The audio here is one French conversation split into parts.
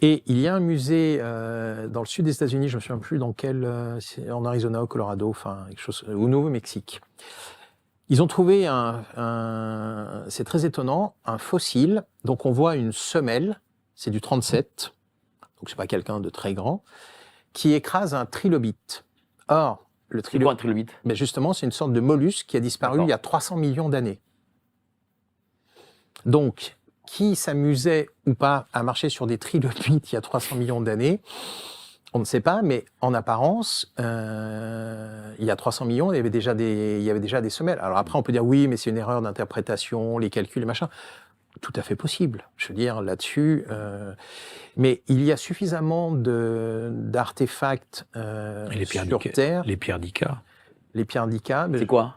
Et il y a un musée dans le sud des États-Unis, je ne me souviens plus dans quel, c'est en Arizona, au Colorado, enfin quelque chose, au Nouveau-Mexique. Ils ont trouvé c'est très étonnant, un fossile. Donc on voit une semelle, c'est du 37, donc c'est pas quelqu'un de très grand, qui écrase un trilobite. Or, le C'est quoi un trilobite? mais justement, c'est une sorte de mollusque qui a disparu il y a 300 millions d'années. Donc, qui s'amusait ou pas à marcher sur des trilobites il y a 300 millions d'années, on ne sait pas, mais en apparence, il y a 300 millions, il y avait déjà des semelles. Alors après, on peut dire oui, mais c'est une erreur d'interprétation, les calculs, les machins. Tout à fait possible. Je veux dire, là-dessus... mais il y a suffisamment d'artefacts sur Terre. Les pierres d'Ica. Les pierres d'Ica. C'est quoi?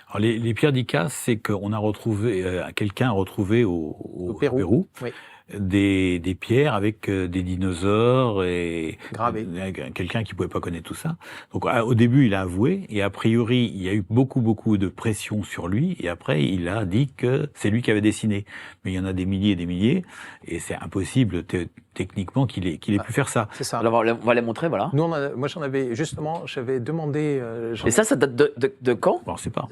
Alors les pierres d'Ica, c'est qu'on a retrouvé, quelqu'un a retrouvé au Pérou oui. des pierres avec des dinosaures et gravés. Quelqu'un qui pouvait pas connaître tout ça. Donc au début, il a avoué et a priori, il y a eu beaucoup de pression sur lui et après, il a dit que c'est lui qui avait dessiné. Mais il y en a des milliers et des milliers et c'est impossible techniquement qu'il ait pu faire ça. C'est ça. Alors, on va les montrer, voilà. Nous, moi, j'avais demandé... et ça date de quand? Bon, c'est pas.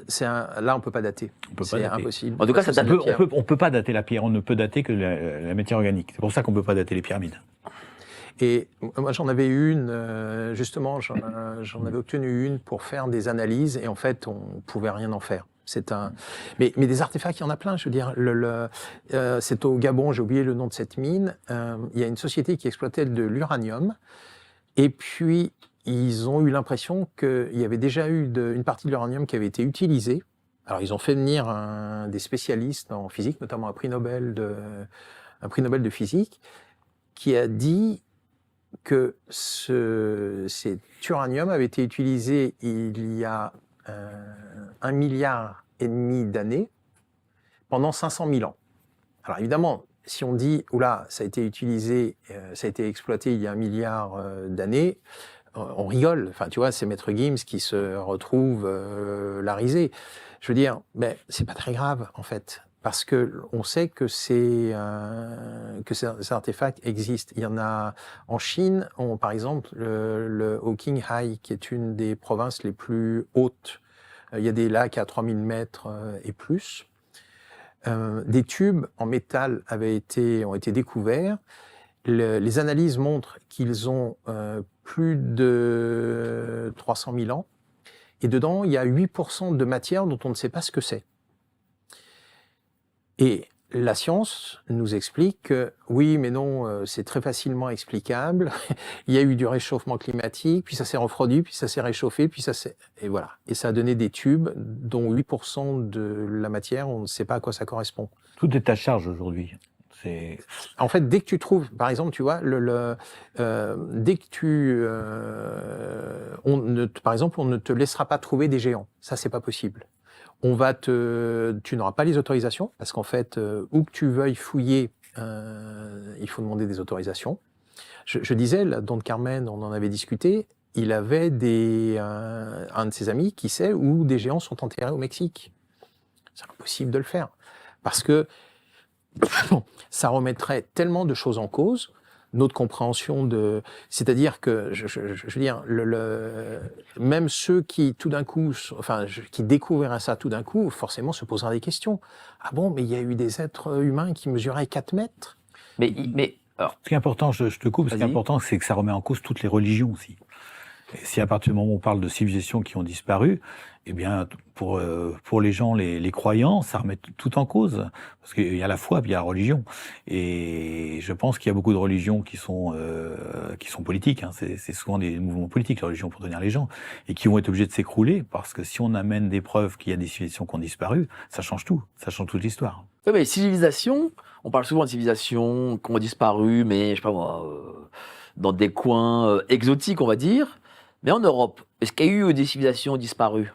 Là, on peut pas dater. C'est impossible. En tout cas, ça date on peut pas dater la pierre. On ne peut dater que la matière organique. C'est pour ça qu'on peut pas dater les pyramides. Et moi, j'en avais une, justement, j'en avais obtenu une pour faire des analyses, et en fait, on pouvait rien en faire. Mais des artefacts, il y en a plein. Je veux dire, c'est au Gabon, j'ai oublié le nom de cette mine. Il y a une société qui exploitait de l'uranium, et puis ils ont eu l'impression qu'il y avait déjà eu une partie de l'uranium qui avait été utilisée. Alors, ils ont fait venir des spécialistes en physique, notamment un prix Nobel de physique, qui a dit que cet uranium avait été utilisé il y a 1,5 milliard d'années pendant 500 000 ans. Alors évidemment, si on dit « oula, ça a été utilisé, ça a été exploité il y a 1 milliard d'années », on rigole. Enfin, tu vois, c'est Maître Gims qui se retrouve la risée. Je veux dire, mais c'est pas très grave en fait. Parce que on sait que ces artefacts existent. Il y en a en Chine, par exemple, le Qinghai, qui est une des provinces les plus hautes. Il y a des lacs à 3000 mètres et plus. Des tubes en métal ont été découverts. Les analyses montrent qu'ils ont plus de 300 000 ans. Et dedans, il y a 8% de matière dont on ne sait pas ce que c'est. Et la science nous explique que oui, mais non, c'est très facilement explicable. Il y a eu du réchauffement climatique, puis ça s'est refroidi, puis ça s'est réchauffé, puis et voilà. Et ça a donné des tubes dont 8% de la matière, on ne sait pas à quoi ça correspond. Tout est à charge aujourd'hui. En fait, dès que tu trouves, par exemple, tu vois, dès que par exemple, on ne te laissera pas trouver des géants. Ça, c'est pas possible. Tu n'auras pas les autorisations, parce qu'en fait, où que tu veuilles fouiller, il faut demander des autorisations. Je disais, là, Don Carmen, on en avait discuté, il avait un de ses amis qui sait où des géants sont enterrés au Mexique. C'est impossible de le faire, parce que ça remettrait tellement de choses en cause, notre compréhension c'est-à-dire que, je veux dire, même ceux qui, tout d'un coup, qui découvriraient ça tout d'un coup, forcément se poseraient des questions. Ah bon, mais il y a eu des êtres humains qui mesuraient 4 mètres. Alors, ce qui est important, je te coupe, ce qui est important, c'est que ça remet en cause toutes les religions aussi. Et si à partir du moment où on parle de civilisations qui ont disparu, eh bien, pour les gens, les croyants, ça remet tout en cause. Parce qu'il y a la foi, puis il y a la religion. Et je pense qu'il y a beaucoup de religions qui sont politiques. Hein. C'est souvent des mouvements politiques, la religion, pour tenir les gens. Et qui vont être obligés de s'écrouler, parce que si on amène des preuves qu'il y a des civilisations qui ont disparu, ça change tout. Ça change toute l'histoire. Oui, mais les civilisations, on parle souvent de civilisations qui ont disparu, mais je sais pas moi, dans des coins exotiques, on va dire. Mais en Europe, est-ce qu'il y a eu des civilisations disparues?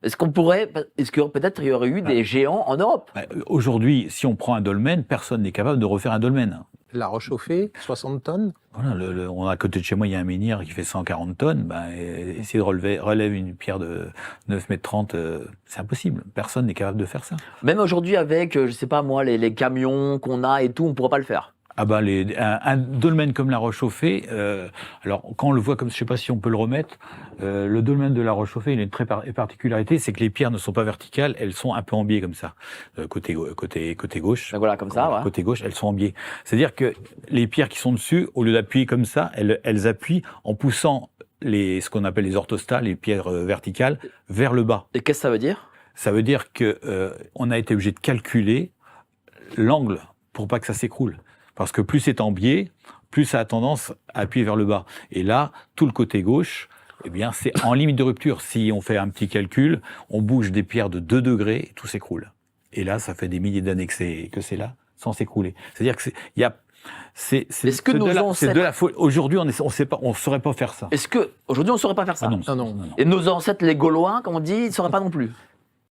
Est-ce que peut-être il y aurait eu des géants en Europe? Aujourd'hui, si on prend un dolmen, personne n'est capable de refaire un dolmen. La rechauffée, 60 tonnes. Voilà, on a à côté de chez moi, il y a un menhir qui fait 140 tonnes. Essayer de relever une pierre de 9,30 m, c'est impossible. Personne n'est capable de faire ça. Même aujourd'hui, avec, je sais pas moi, les camions qu'on a et tout, on ne pourra pas le faire. Ah ben un dolmen comme la Roche-Chauffée, alors quand on le voit comme, je ne sais pas si on peut le remettre, le dolmen de la Roche-Chauffée, il a une très particularité, c'est que les pierres ne sont pas verticales, elles sont un peu en biais comme ça, côté gauche. Ben voilà, comme ça, ouais. Côté gauche, elles sont en biais. C'est-à-dire que les pierres qui sont dessus, au lieu d'appuyer comme ça, elles appuient en poussant ce qu'on appelle les orthostats, les pierres verticales, vers le bas. Et qu'est-ce que ça veut dire ? Ça veut dire que on a été obligé de calculer l'angle pour pas que ça s'écroule. Parce que plus c'est en biais, plus ça a tendance à appuyer vers le bas. Et là, tout le côté gauche, eh bien, c'est en limite de rupture. Si on fait un petit calcul, on bouge des pierres de 2 degrés, et tout s'écroule. Et là, ça fait des milliers d'années que c'est là, sans s'écrouler. C'est-à-dire que Est-ce que nos ancêtres... de la folie. Aujourd'hui, on saurait pas faire ça. Est-ce que aujourd'hui on saurait pas faire ça ? Ah non. Non, non. Et nos ancêtres, les Gaulois, comme on dit, ils ne sauraient pas non plus.